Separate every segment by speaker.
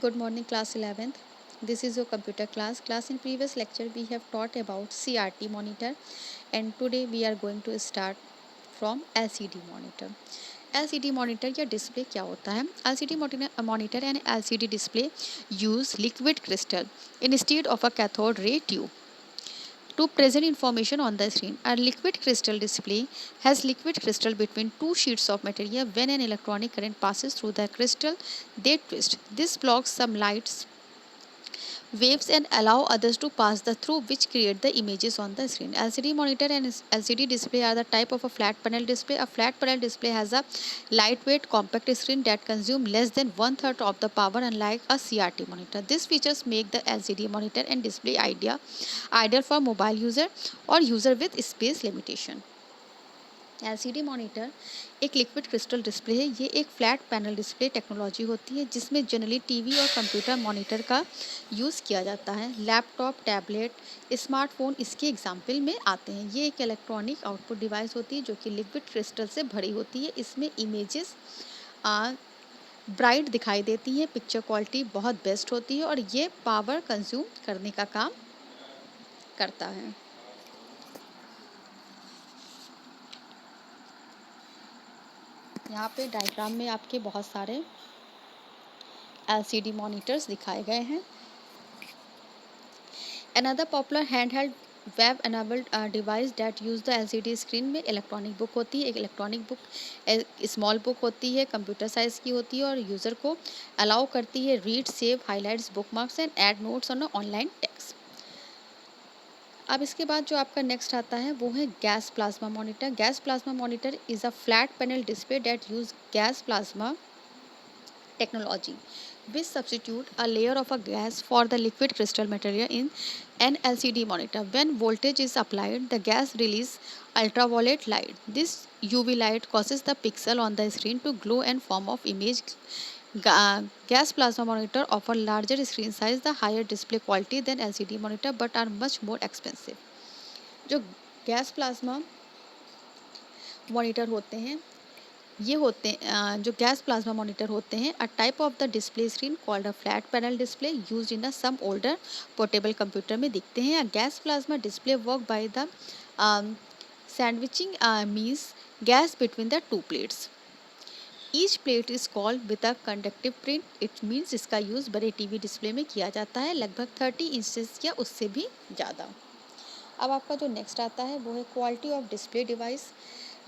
Speaker 1: Good morning, class 11th. This is your computer class. In previous lecture we have taught about CRT monitor, and today we are going to start from LCD monitor. LCD monitor या display क्या होता है? LCD monitor and LCD display use liquid crystal instead of a cathode ray tube to present information on the screen. A liquid crystal display has liquid crystal between two sheets of material. When an electronic current passes through the crystal, they twist. This blocks some light waves and allow others to pass the through, which create the images on the screen. LCD monitor and LCD display are the type of a flat panel display. A flat panel display has a lightweight compact screen that consume less than one third of the power, unlike a CRT monitor. These features make the LCD monitor and display ideal for mobile user or user with space limitation. LCD monitor एक liquid crystal display है। ये एक flat panel display technology होती है जिसमें generally TV और computer monitor का use किया जाता है। लैपटॉप, टैबलेट, स्मार्टफोन इसके एग्जाम्पल में आते हैं। ये एक इलेक्ट्रॉनिक आउटपुट डिवाइस होती है जो कि लिक्विड क्रिस्टल से भरी होती है। इसमें इमेजेस ब्राइट दिखाई देती हैं, पिक्चर क्वालिटी बहुत बेस्ट होती है और ये पावर कंज्यूम करने का काम करता है। यहाँ पे डायग्राम में आपके बहुत सारे LCD monitors दिखाए गए हैं। Another popular handheld web enabled device that use the LCD screen में इलेक्ट्रॉनिक बुक होती है। एक इलेक्ट्रॉनिक बुक स्मॉल बुक होती है, कंप्यूटर साइज की होती है और यूज़र को अलाउ करती है read, save, highlights, bookmarks and add notes on online text. अब इसके बाद जो आपका नेक्स्ट आता है वो है gas plasma monitor. Gas plasma monitor is a flat panel display that use gas plasma technology, which substitute a layer of a gas for the liquid crystal material in an LCD monitor. When voltage is applied, the gas release ultraviolet light. This UV light causes the pixel on the screen to glow and form of image. Gas plasma monitor offer larger screen size, the higher display quality than LCD monitor, but are much more expensive. जो gas plasma monitor होते हैं ये होते हैं जो gas plasma monitor होते हैं a type of the display screen called a flat panel display used in some older portable computer में दिखते हैं। Gas plasma display work by the sandwiching means gas between the two plates. Each plate is called with a conductive print. It means इसका use बड़े TV display में किया जाता है, लगभग 30 इंचेस या उससे भी ज़्यादा। अब आपका जो नेक्स्ट आता है वो है quality of display device.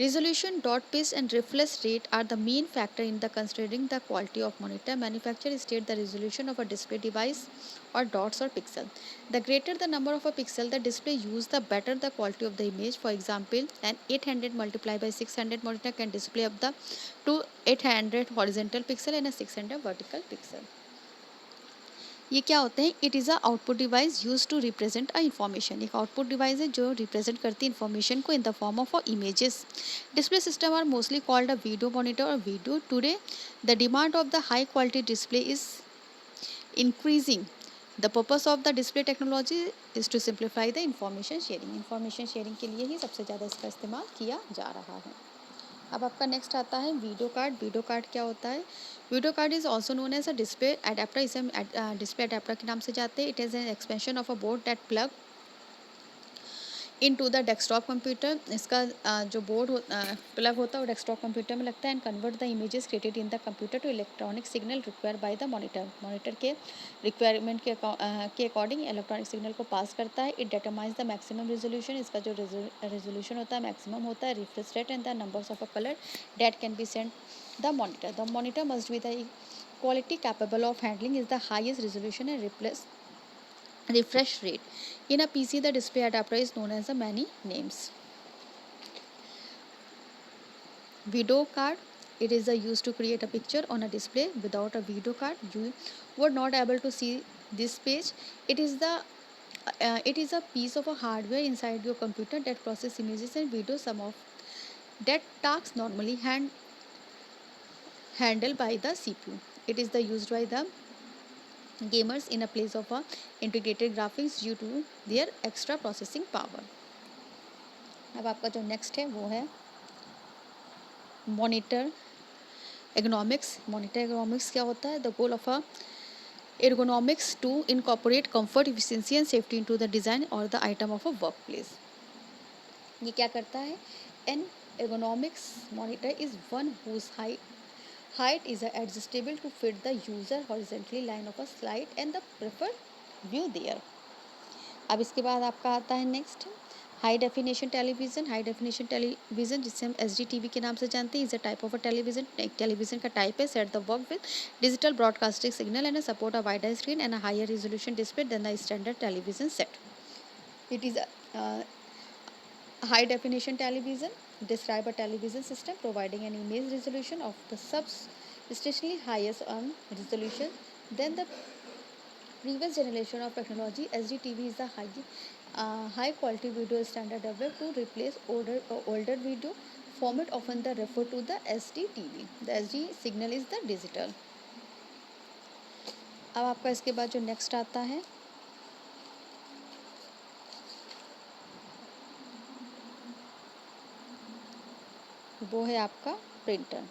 Speaker 1: Resolution, dot pitch and refresh rate are the main factor in the considering the quality of monitor. Manufacturer state the resolution of a display device or dots or pixel. The greater the number of a pixel the display use, the better the quality of the image. For example, an 800 multiplied by 600 monitor can display up the to 800 horizontal pixel and a 600 vertical pixel. ये क्या होते हैं? It is a output device use to represent a information. एक output device है जो represent करती है information को in the form of images. Display system are mostly called a video monitor और video. Today the demand of the high quality display is increasing. The purpose of the display technology is to simplify the information sharing. Information sharing के लिए ही सबसे ज़्यादा इसका इस्तेमाल किया जा रहा है। अब आपका नेक्स्ट आता है वीडियो कार्ड। वीडियो कार्ड क्या होता है? Video card is also known as a display adapter. इसे हम डिस्प्ले अडेप्टर के नाम से जाते हैं। It is an expansion of a board that plug in to the desktop computer. इसका जो बोर्ड प्लग होता है वो डेस्कटॉप कंप्यूटर में लगता है and convert the images created in the computer to electronic signal require by the monitor. Monitor के requirement के अकॉर्डिंग इलेक्ट्रॉनिक सिग्नल को पास करता है। It determines the maximum resolution. इसका जो रेजोल्यूशन होता है मैक्सिमम होता है। Refresh rate and the numbers of a colour that can be sent the monitor. The monitor must be the quality capable of handling is the highest resolution and refresh rate. In a PC, the display adapter is known as the many names. Video card. It is used to create a picture on a display. Without a video card, you were not able to see this page. It is a piece of a hardware inside your computer that process images and video. Some of that tasks normally handled by the CPU. It is the used by the gamers in a place of a integrated graphics due to their extra processing power. अब आपका जो next है वो है monitor एग्नोमिक्स। Monitor एग्नोमिक्स क्या होता है? The goal of a ergonomics to incorporate comfort, efficiency and safety into the design or the item of a workplace. ये क्या करता है? An ergonomics monitor is one whose height is adjustable to fit the user horizontally line of a slide and the preferred view there. अब इसके बाद आपका आता है next high definition television. High definition television जिसे हम एच डी टी वी के नाम से जानते हैं is a type of a television. एक टेलीविज़न का टाइप है set the work with digital broadcasting signal and support a wider screen and a higher resolution display than the standard television set. It is high definition television describe a television system providing an image resolution of the substantially highest resolution than the previous generation of technology. HDTV is the high quality video standard developed to replace older video format, often the refer to the SDTV. The SD signal is the digital. अब आपका इसके बाद जो next आता है वो है आपका प्रिंटर।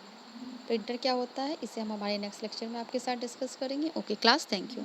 Speaker 1: प्रिंटर क्या होता है इसे हम हमारे नेक्स्ट लेक्चर में आपके साथ डिस्कस करेंगे। Okay class, thank you.